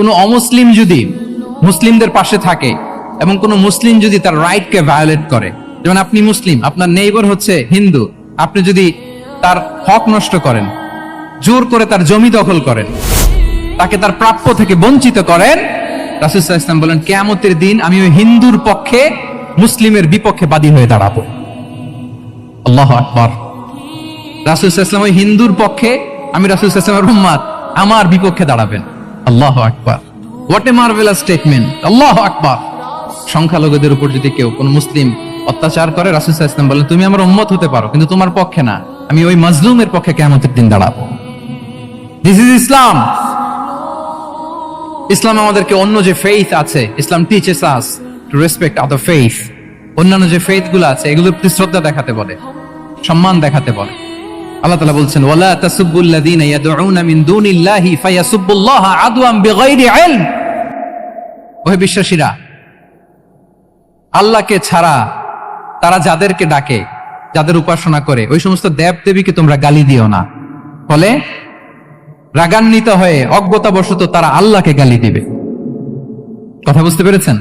কোনো অমুসলিম যদি মুসলিমদের পাশে থাকে এবং কোনো মুসলিম যদি তার রাইটকে ভায়োলেট করে, যেমন আপনি মুসলিম, আপনার নেইবার হচ্ছে হিন্দু, আপনি যদি তার হক নষ্ট করেন, জোর করে তার জমি দখল করেন, তাকে তার প্রাপ্য থেকে বঞ্চিত করেন, রাসূল সাল্লাল্লাহু আলাইহি ওয়াসাল্লাম বলেন কিয়ামতের দিন আমি ওই হিন্দুর পক্ষে মুসলিমের বিপক্ষে বাদী হয়ে দাঁড়াবো। আল্লাহু আকবার। রাসূল সাল্লাল্লাহু আলাইহি ওয়াসাল্লাম ওই হিন্দুর পক্ষে, আমি রাসূল সাল্লাল্লাহু আলাইহি ওয়াসাল্লামের উম্মত, আমার বিপক্ষে দাঁড়াবেন। আল্লাহু আকবার। What a marvellous statement. আল্লাহু আকবার। সংখ্যালঘুদের উপর যদি কেউ কোন মুসলিম অত্যাচার করে, রাসূল সাল্লাল্লাহু আলাইহি ওয়াসাল্লাম বলেন তুমি আমার উম্মত হতে পারো কিন্তু তোমার পক্ষে না, আমি ওই মাজলুমের পক্ষে কিয়ামতের দিন দাঁড়াবো। দিস ইজ ইসলাম। ইসলাম আমাদেরকে অন্য যে ফেইথ আছে, Islam teaches us to respect other faith. অন্যান্য যে ফেইথ গুলো আছে এগুলোর প্রতি শ্রদ্ধা দেখাতে বলে, সম্মান দেখাতে বলে। আল্লাহ তাআলা বলছেন ওয়ালা তাসুবুল্লাযীনা ইয়াদউনা মিন দুনিল্লাহি ফায়াসুবুল্লাহা আদওয়ান বিগাইরি ইলম। ওহে বিশ্বাসীরা, আল্লাহকে ছাড়া তারা যাদেরকে ডাকে, যাদের উপাসনা করে, ওই সমস্ত দেব দেবীকে তোমরা গালি দিও না। ফলে রাগান্বিত হয়ে অজ্ঞতাবশত তারা আল্লাহকে গালি দিবে। কথা বুঝতে পেরেছেন?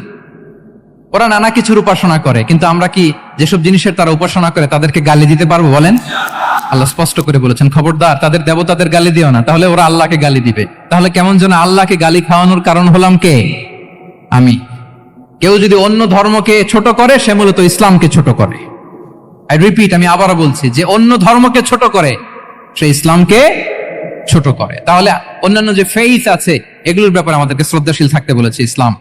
ওরা নানা কিছুর উপাসনা করে, কিন্তু আমরা কি যেসব জিনিসের তারা উপাসনা করে তাদেরকে গালি দিতে পারবো বলেন? আল্লাহ স্পষ্ট করে বলেছেন খবরদার তাদের দেবতাদের গালি দিও না, তাহলে ওরা আল্লাহকে গালি দিবে। তাহলে কেমন যেন আল্লাহকে গালি খাওয়ানোর কারণ হলাম কে? আমি। কেউ যদি অন্য ধর্মকে ছোট করে সে মূলত ইসলামকে ছোট করে। আই রিপিট, আমি আবারও বলছি, যে অন্য ধর্মকে ছোট করে সে ইসলামকে ছোট করে। তাহলে অন্যান্য যে ফেইথ আছে এগুলোর ব্যাপারে আমাদেরকে শ্রদ্ধাশীল থাকতে বলেছে ইসলাম।